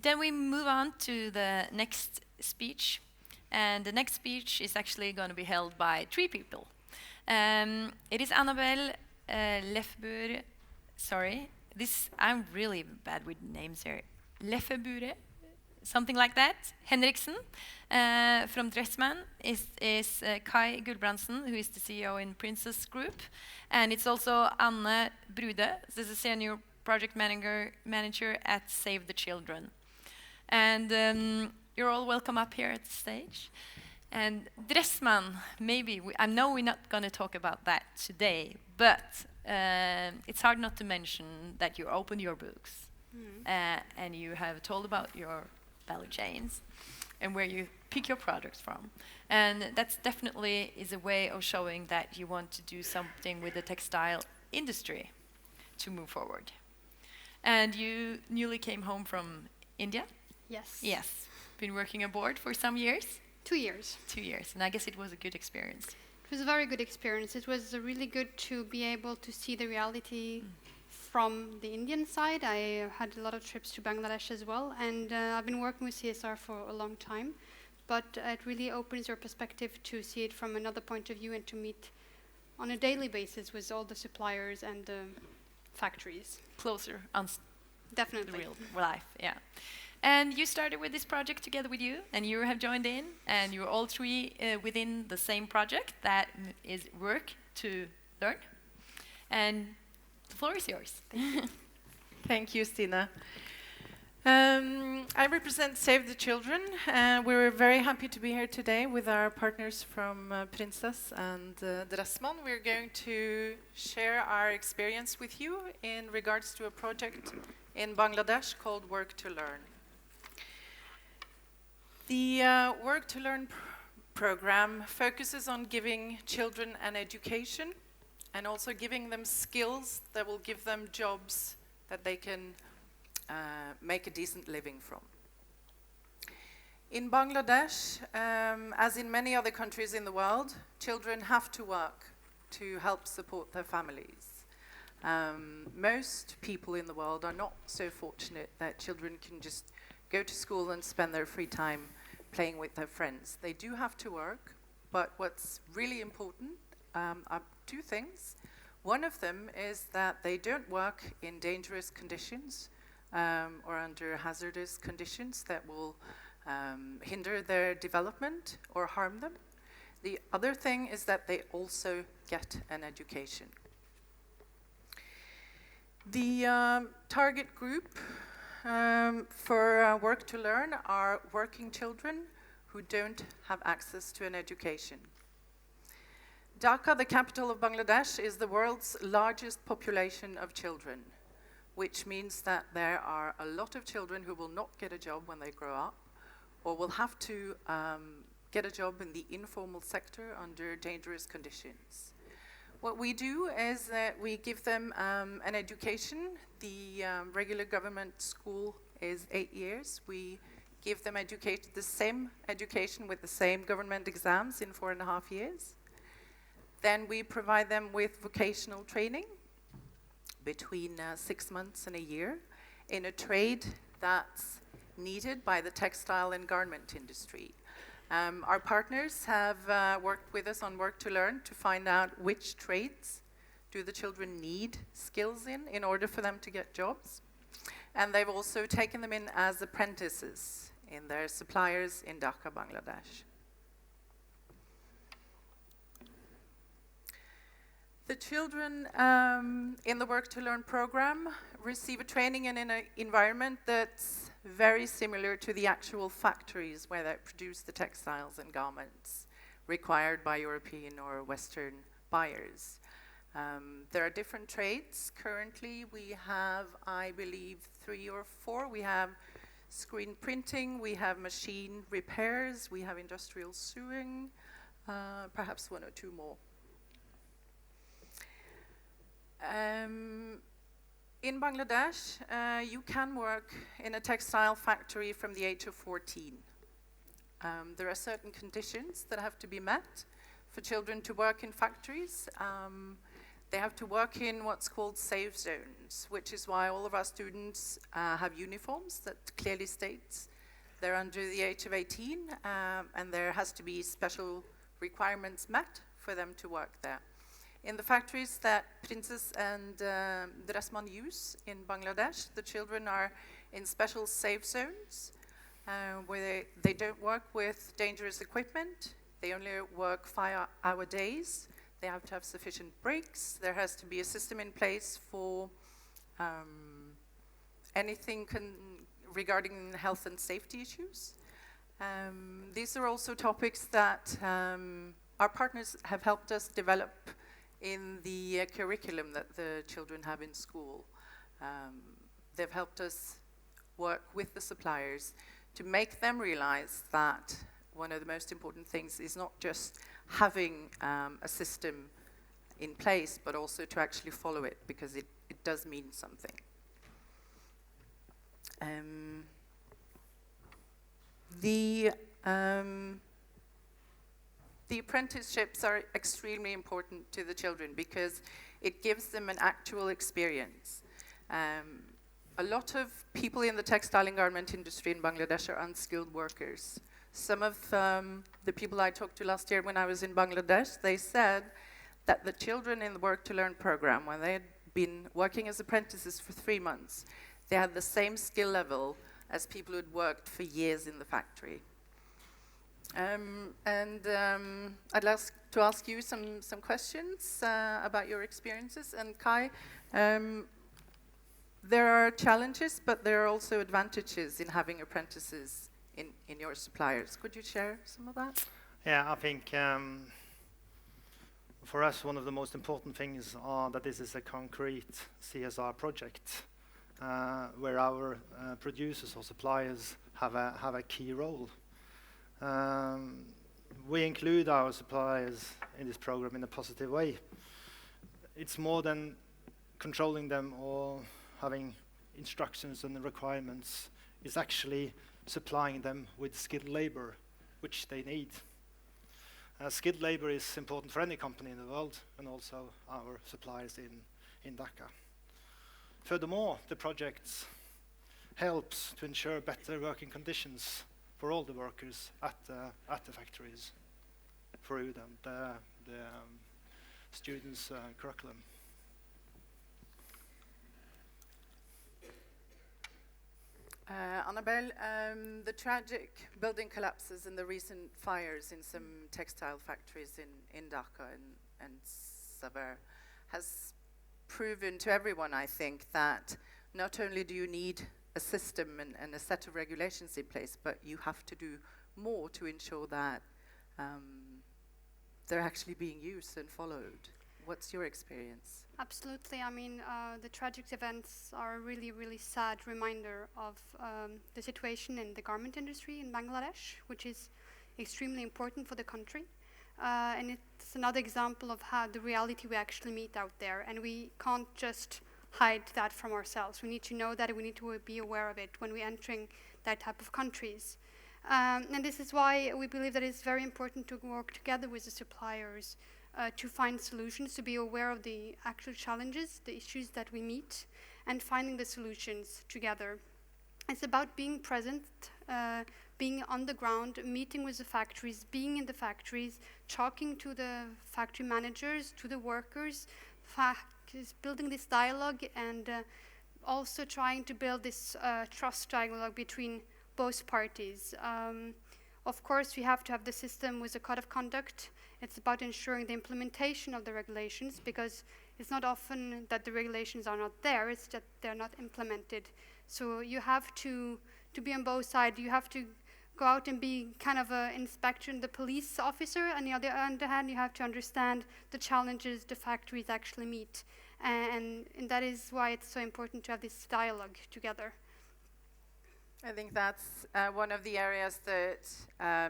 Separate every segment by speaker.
Speaker 1: Then we move on to the next speech. And the next speech is actually going to be held by 3 people. It is Annabelle, Lefebure, sorry, I'm really bad with names here. Lefebure, something like that. Henriksen from Dressmann is Kai Gulbrandsen, who is the CEO in Princess Group. And it's also Anne Brude, this is a senior project manager at Save the Children. And you're all welcome up here at the stage. And Dressmann, maybe, I know we're not going to talk about that today, but it's hard not to mention that you opened your books and you have told about your value chains and where you pick your products from. And that's definitely is a way of showing that you want to do something with the textile industry to move forward. And you newly came home from India?
Speaker 2: Yes.
Speaker 1: Yes. Been working abroad for some years?
Speaker 2: 2 years.
Speaker 1: 2 years, and I guess it was a good experience.
Speaker 2: It was a very good experience. It was really good to be able to see the reality from the Indian side. I had a lot of trips to Bangladesh as well, and I've been working with CSR for a long time, but it really opens your perspective to see it from another point of view and to meet on a daily basis with all the suppliers and the factories.
Speaker 1: Closer on
Speaker 2: Definitely.
Speaker 1: the real life, yeah. And you started with this project together with you, and you have joined in, and you're all 3 within the same project that is Work to Learn. And the floor is yours.
Speaker 3: Thank you, Stine. I represent Save the Children. We're very happy to be here today with our partners from Princess and Dressmann. We're going to share our experience with you in regards to a project in Bangladesh called Work to Learn. The Work to Learn program focuses on giving children an education and also giving them skills that will give them jobs that they can make a decent living from. In Bangladesh, as in many other countries in the world, children have to work to help support their families. Most people in the world are not so fortunate that children can just go to school and spend their free time playing with their friends. They do have to work, but what's really important are 2 things. One of them is that they don't work in dangerous conditions or under hazardous conditions that will hinder their development or harm them. The other thing is that they also get an education. The target group for Work to Learn are working children who don't have access to an education. Dhaka, the capital of Bangladesh, is the world's largest population of children, which means that there are a lot of children who will not get a job when they grow up, or will have to get a job in the informal sector under dangerous conditions. What we do is that we give them an education. The regular government school is 8 years. We give them the same education with the same government exams in 4.5 years. Then we provide them with vocational training between 6 months and a year in a trade that's needed by the textile and garment industry. Our partners have worked with us on Work to Learn to find out which trades do the children need skills in order for them to get jobs. And they've also taken them in as apprentices in their suppliers in Dhaka, Bangladesh. The children in the Work to Learn program receive a training in an environment that's very similar to the actual factories where they produce the textiles and garments required by European or Western buyers. There are different trades. Currently we have, I believe, 3 or 4. We have screen printing, we have machine repairs, we have industrial sewing, perhaps 1 or 2 more. In Bangladesh, you can work in a textile factory from the age of 14. There are certain conditions that have to be met for children to work in factories. They have to work in what's called safe zones, which is why all of our students have uniforms that clearly states they're under the age of 18, and there has to be special requirements met for them to work there. In the factories that Princess and Dressman use in Bangladesh, the children are in special safe zones where they don't work with dangerous equipment. They only work 5-hour days. They have to have sufficient breaks. There has to be a system in place for anything regarding health and safety issues. These are also topics that our partners have helped us develop in the curriculum that the children have in school. They've helped us work with the suppliers to make them realize that one of the most important things is not just having a system in place, but also to actually follow it, because it does mean something. The apprenticeships are extremely important to the children because it gives them an actual experience. A lot of people in the textile and garment industry in Bangladesh are unskilled workers. Some of the people I talked to last year when I was in Bangladesh, they said that the children in the Work to Learn program, when they had been working as apprentices for 3 months, they had the same skill level as people who'd worked for years in the factory. I'd like to ask you some questions about your experiences. And Kai, there are challenges, but there are also advantages in having apprentices in your suppliers. Could you share some of that?
Speaker 4: Yeah, I think for us one of the most important things are that this is a concrete CSR project where our producers or suppliers have a key role. We include our suppliers in this program in a positive way. It's more than controlling them or having instructions and requirements. It's actually supplying them with skilled labor, which they need. Skilled labor is important for any company in the world, and also our suppliers in Dhaka. Furthermore, the project helps to ensure better working conditions for all the workers at the factories through the students' curriculum.
Speaker 3: Annabelle, the tragic building collapses and the recent fires in some textile factories in Dhaka and Savar has proven to everyone, I think, that not only do you need a system and a set of regulations in place, but you have to do more to ensure that they're actually being used and followed. What's your experience?
Speaker 2: Absolutely. I mean, the tragic events are a really, really sad reminder of the situation in the garment industry in Bangladesh, which is extremely important for the country. And it's another example of how the reality we actually meet out there. And we can't just hide that from ourselves. We need to know that, we need to be aware of it when we're entering that type of countries. And this is why we believe that it's very important to work together with the suppliers to find solutions, to be aware of the actual challenges, the issues that we meet, and finding the solutions together. It's about being present, being on the ground, meeting with the factories, being in the factories, talking to the factory managers, to the workers, building this dialogue, and also trying to build this trust dialogue between both parties. Of course, we have to have the system with a code of conduct. It's about ensuring the implementation of the regulations, because it's not often that the regulations are not there, it's that they're not implemented. So you have to be on both sides. You have to go out and be kind of an inspector and the police officer. On the other hand, you have to understand the challenges the factories actually meet. And that is why it's so important to have this dialogue together.
Speaker 3: I think that's one of the areas that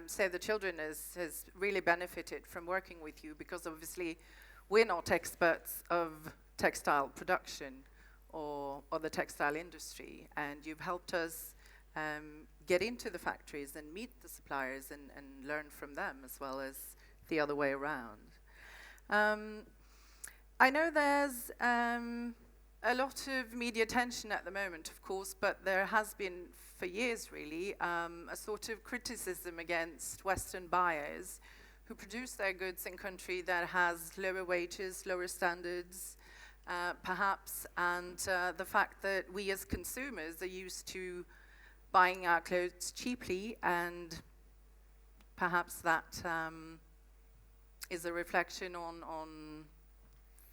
Speaker 3: Save the Children has really benefited from working with you, because obviously we're not experts of textile production or the textile industry, and you've helped us get into the factories and meet the suppliers and learn from them, as well as the other way around. I know there's a lot of media attention at the moment, of course, but there has been for years really a sort of criticism against Western buyers who produce their goods in country that has lower wages, lower standards, perhaps, and the fact that we as consumers are used to buying our clothes cheaply, and perhaps that is a reflection on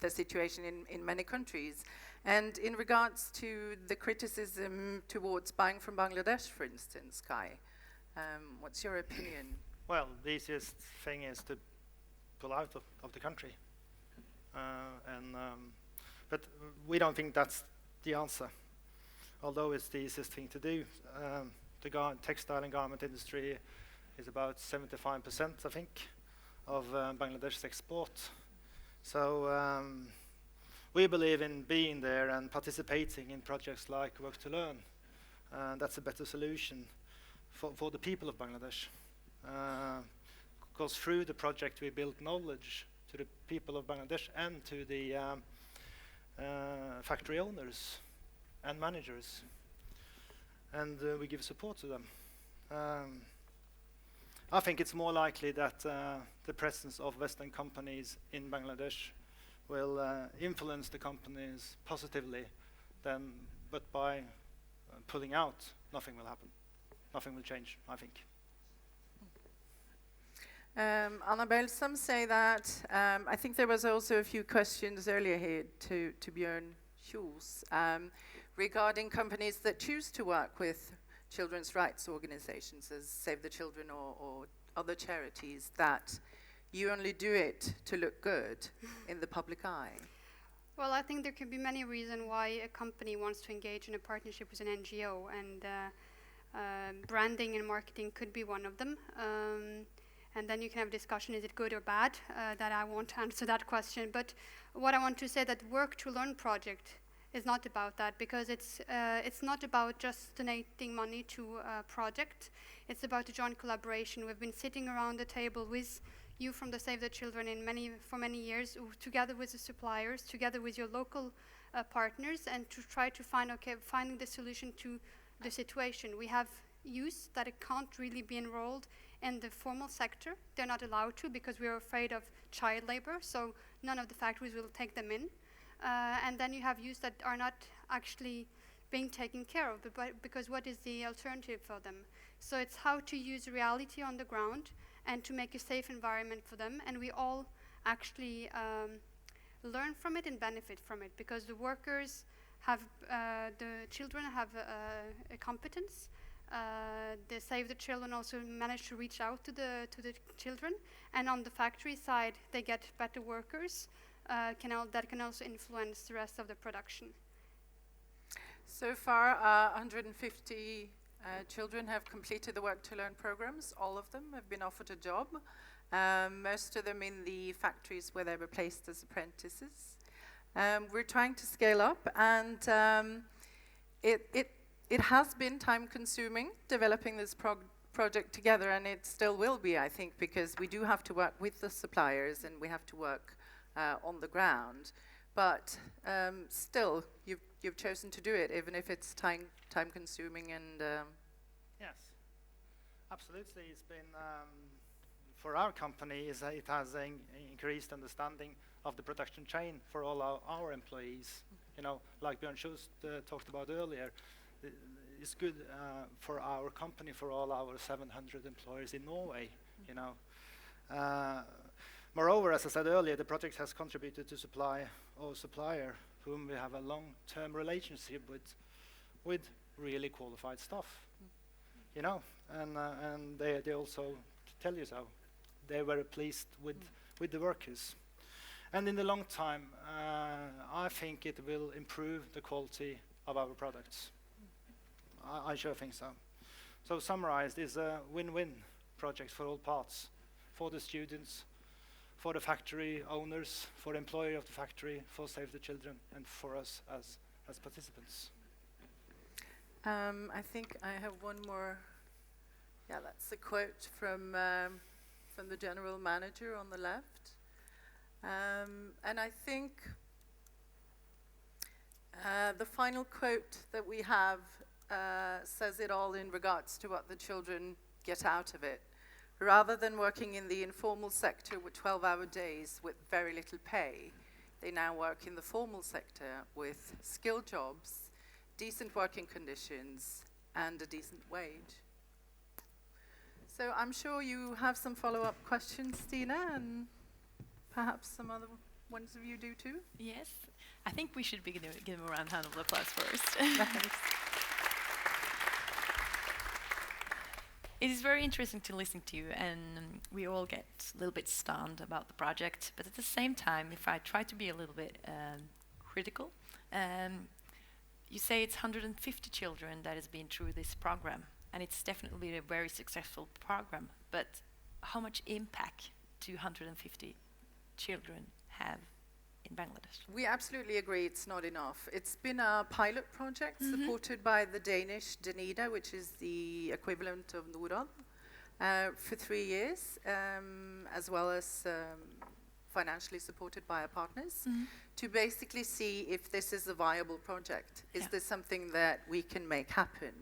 Speaker 3: the situation in many countries. And in regards to the criticism towards buying from Bangladesh, for instance, Kai, what's your opinion?
Speaker 4: Well, the easiest thing is to pull out of the country. But we don't think that's the answer, although it's the easiest thing to do. The textile and garment industry is about 75%, I think, of Bangladesh's export. So we believe in being there and participating in projects like Work to Learn. That's a better solution for the people of Bangladesh. Because through the project we build knowledge to the people of Bangladesh and to the factory owners and managers, and we give support to them. I think it's more likely that the presence of Western companies in Bangladesh will influence the companies positively, but by pulling out, nothing will happen. Nothing will change, I think.
Speaker 3: Annabelle, some say that, I think there was also a few questions earlier here to Bjørn Kjos regarding companies that choose to work with children's rights organizations as Save the Children or other charities, that you only do it to look good in the public eye.
Speaker 2: Well, I think there could be many reasons why a company wants to engage in a partnership with an NGO, and branding and marketing could be one of them. And then you can have a discussion, is it good or bad? That I won't answer that question. But what I want to say, that Work to Learn project is not about that, because it's not about just donating money to a project. It's about a joint collaboration. We've been sitting around the table with you from the Save the Children for many years, together with the suppliers, together with your local partners, and to try to finding the solution to the situation. We have youth that can't really be enrolled in the formal sector. They're not allowed to because we're afraid of child labor, so none of the factories will take them in. And then you have youth that are not actually being taken care of, because what is the alternative for them? So it's how to use reality on the ground and to make a safe environment for them, and we all actually learn from it and benefit from it, because the workers have, the children have a competence. The Save the Children also manage to reach out to the children, and on the factory side they get better workers that can also influence the rest of the production.
Speaker 3: So far 150 children have completed the Work to Learn programs. All of them have been offered a job, most of them in the factories where they were placed as apprentices. We're trying to scale up, and it has been time-consuming developing this project together, and it still will be, I think, because we do have to work with the suppliers and we have to work on the ground. But still, you've chosen to do it, even if it's time-consuming and.
Speaker 4: Yes, absolutely. It's been for our company is it has increased understanding of the production chain for all our employees. You know, like Bjørn Kjos talked about earlier. It's good for our company, for all our 700 employees in Norway, you know. Moreover, as I said earlier, the project has contributed to supply our supplier, whom we have a long-term relationship with really qualified staff, you know, and they also tell you so. They're very pleased with the workers. And in the long time, I think it will improve the quality of our products. I sure think so. So summarized, is a win-win project for all parts, for the students, for the factory owners, for the employer of the factory, for Save the Children, and for us as participants.
Speaker 3: I think I have one more. Yeah, that's a quote from the general manager on the left. And I think the final quote that we have says it all in regards to what the children get out of it. Rather than working in the informal sector with 12-hour days with very little pay, they now work in the formal sector with skilled jobs, decent working conditions, and a decent wage. So I'm sure you have some follow-up questions, Stine, and perhaps some other ones of you do too.
Speaker 1: Yes, I think we should give him a round of applause first. It is very interesting to listen to you, and we all get a little bit stunned about the project. But at the same time, if I try to be a little bit critical, you say it's 150 children that has been through this program, and it's definitely a very successful program. But how much impact do 150 children have in Bangladesh?
Speaker 3: We absolutely agree it's not enough. It's been a pilot project supported by the Danish Danida, which is the equivalent of Norad, for 3 years, as well as financially supported by our partners, to basically see if this is a viable project. Is this something that we can make happen?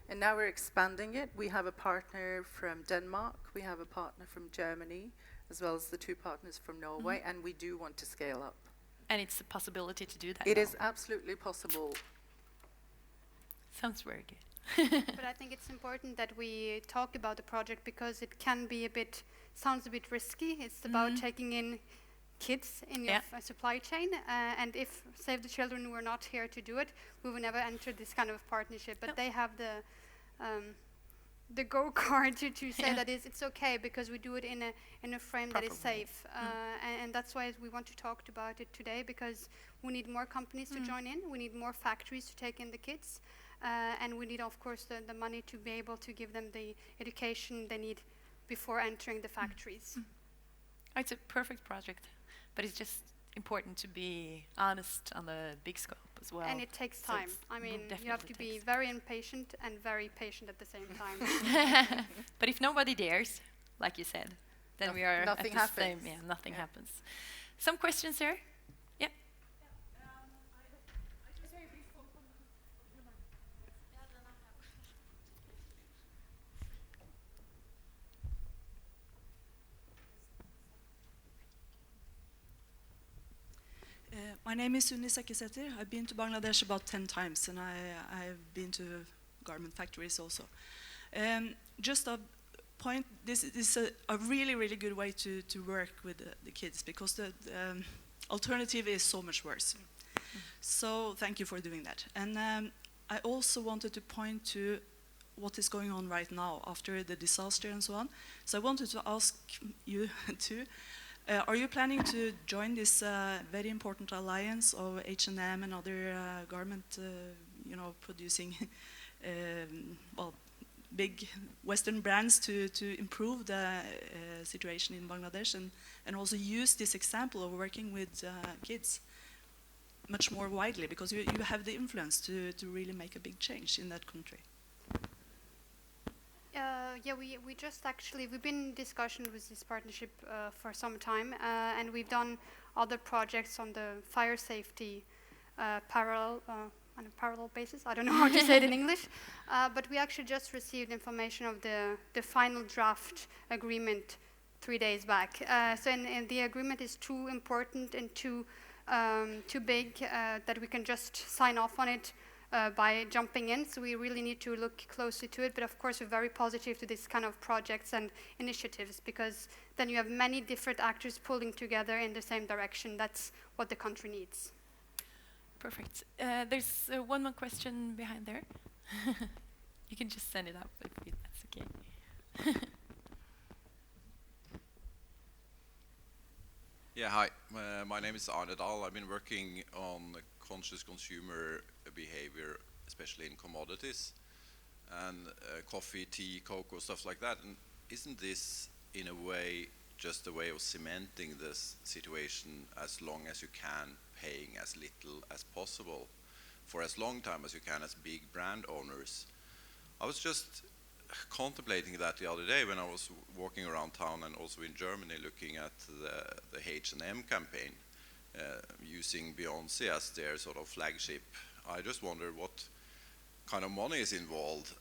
Speaker 3: And now we're expanding it. We have a partner from Denmark, we have a partner from Germany, as well as the 2 partners from Norway, and we do want to scale up.
Speaker 1: And it's a possibility to do that.
Speaker 3: It is absolutely possible.
Speaker 1: Sounds very good.
Speaker 2: But I think it's important that we talk about the project because it can be sounds a bit risky. It's about taking in kids in your supply chain, and if Save the Children were not here to do it, we would never enter this kind of partnership. But they have the go card to say that it's okay because we do it in a frame that is safe, and that's why we want to talk about it today, because we need more companies to join in, we need more factories to take in the kids, and we need, of course, the money to be able to give them the education they need before entering the factories.
Speaker 1: It's a perfect project, but it's just important to be honest on the big scope as well.
Speaker 2: And it takes time. I mean, you have to be very impatient and very patient at the same time.
Speaker 1: But if nobody dares, like you said, then we are
Speaker 3: nothing
Speaker 1: at the
Speaker 3: happens.
Speaker 1: same. Yeah, nothing happens. Some questions here? Yeah.
Speaker 5: My name is Suni Sekiseti. I've been to Bangladesh about 10 times, and I've been to garment factories also. Just a point, this is a really, really good way to work with the kids, because the alternative is so much worse. So thank you for doing that. And I also wanted to point to what is going on right now after the disaster and so on. So I wanted to ask you too, are you planning to join this very important alliance of H&M and other garment, producing, big Western brands to improve the situation in Bangladesh, and also use this example of working with kids much more widely, because you have the influence to really make a big change in that country?
Speaker 2: We just we've been in discussion with this partnership for some time, and we've done other projects on the fire safety on a parallel basis. I don't know how to say it in English, but we actually just received information of the final draft agreement 3 days back. And the agreement is too important and too big that we can just sign off on it by jumping in, so we really need to look closely to it. But of course, we're very positive to this kind of projects and initiatives, because then you have many different actors pulling together in the same direction. That's what the country needs.
Speaker 1: Perfect. There's one more question behind there. You can just send it up if that's okay.
Speaker 6: Yeah, hi. My name is Annabelle. I've been working on conscious consumer behavior, especially in commodities, and coffee, tea, cocoa, stuff like that. And isn't this, in a way, just a way of cementing this situation as long as you can, paying as little as possible for as long time as you can as big brand owners? I was just contemplating that the other day when I was walking around town and also in Germany looking at the H&M campaign, using Beyoncé as their sort of flagship. I just wonder what kind of money is involved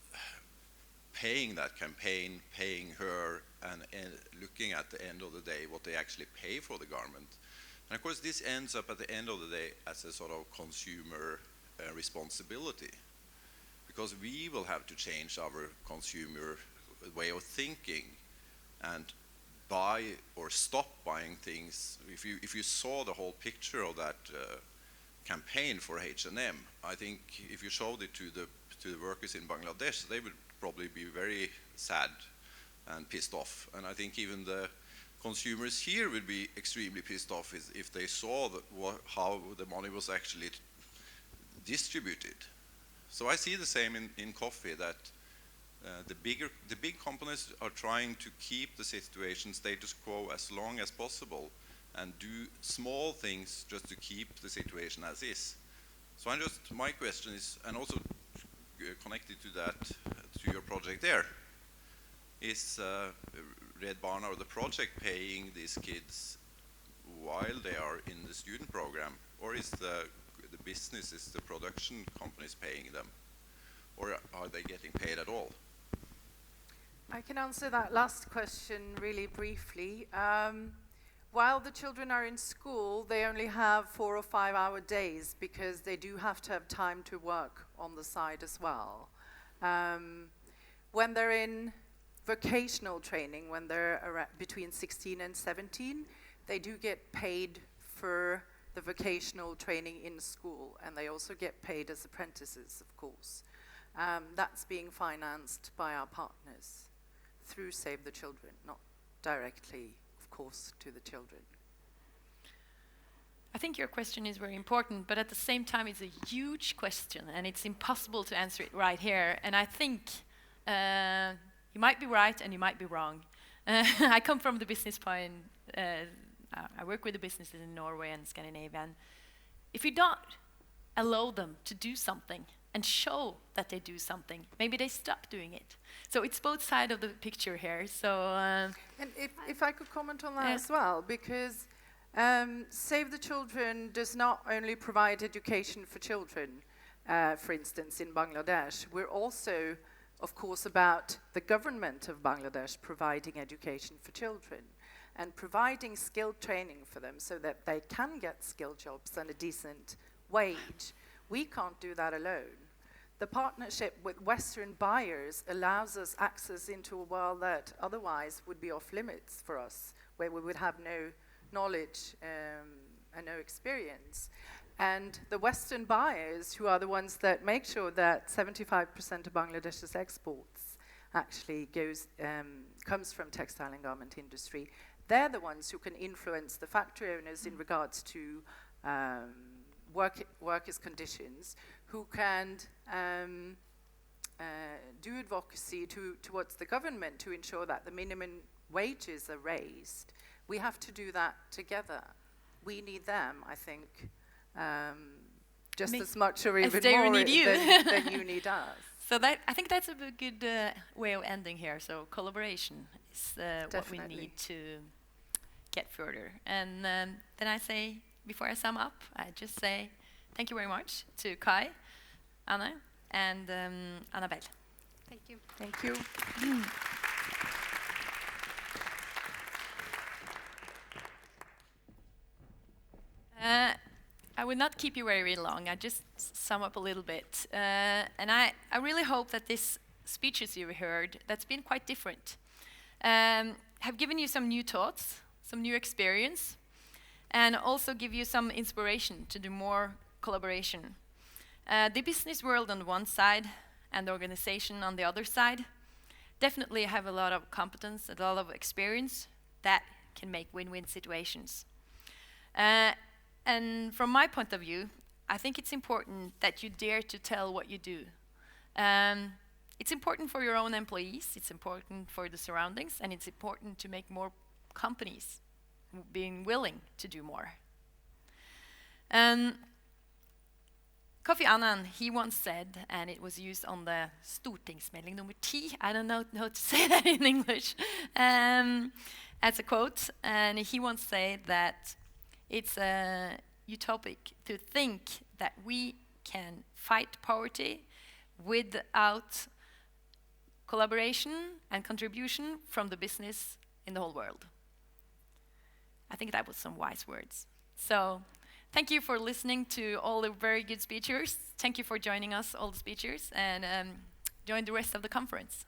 Speaker 6: paying that campaign, paying her, and looking at the end of the day what they actually pay for the garment. And of course this ends up at the end of the day as a sort of consumer responsibility, because we will have to change our consumer way of thinking and buy or stop buying things. If you saw the whole picture of that campaign for H&M, I think if you showed it to the workers in Bangladesh, they would probably be very sad and pissed off. And I think even the consumers here would be extremely pissed off if they saw how the money was actually distributed. So I see the same in coffee, that the big companies are trying to keep the situation status quo as long as possible and do small things just to keep the situation as is. So my question is, and also connected to that, to your project there, is Red Barna or the project paying these kids while they are in the student program, or is the business, is the production companies paying them, or are they getting paid at all?
Speaker 3: I can answer that last question really briefly. While the children are in school, they only have 4 or 5 hour days because they do have to have time to work on the side as well. When they're in vocational training, when they're between 16 and 17, they do get paid for the vocational training in school, and they also get paid as apprentices, of course. That's being financed by our partners through Save the Children, not directly, of course, to the children.
Speaker 1: I think your question is very important, but at the same time it's a huge question and it's impossible to answer it right here. And I think you might be right and you might be wrong. I come from the business point. I work with the businesses in Norway and Scandinavia. And if you don't allow them to do something and show that they do something, maybe they stop doing it. So it's both sides of the picture here. So,
Speaker 3: and if I could comment on that as well, because Save the Children does not only provide education for children, for instance, in Bangladesh. We're also, of course, about the government of Bangladesh providing education for children and providing skilled training for them so that they can get skilled jobs and a decent wage. We can't do that alone. The partnership with Western buyers allows us access into a world that otherwise would be off limits for us, where we would have no knowledge and no experience. And the Western buyers, who are the ones that make sure that 75% of Bangladesh's exports actually comes from textile and garment industry, they're the ones who can influence the factory owners in regards to workers' conditions, who can do advocacy towards the government to ensure that the minimum wages are raised. We have to do that together. We need them, I think, just as much or even more
Speaker 1: need you.
Speaker 3: than you need us.
Speaker 1: So I think that's a good way of ending here. So collaboration is what we need to get further. And then I say, before I sum up, I just say thank you very much to Kai, Anna, and Annabelle.
Speaker 2: Thank you.
Speaker 3: Thank you.
Speaker 1: I will not keep you very long. I just sum up a little bit. And I really hope that these speeches you heard, that's been quite different, have given you some new thoughts, some new experience, and also give you some inspiration to do more collaboration. The business world on one side and the organization on the other side definitely have a lot of competence, a lot of experience that can make win-win situations. And from my point of view, I think it's important that you dare to tell what you do. It's important for your own employees, it's important for the surroundings, and it's important to make more companies being willing to do more. Kofi Annan, he once said, and it was used on the Stortingsmelding nummer 10, I don't know how to say that in English, as a quote, and he once said that it's utopic to think that we can fight poverty without collaboration and contribution from the business in the whole world. I think that was some wise words. So, thank you for listening to all the very good speakers. Thank you for joining us, all the speakers, and join the rest of the conference.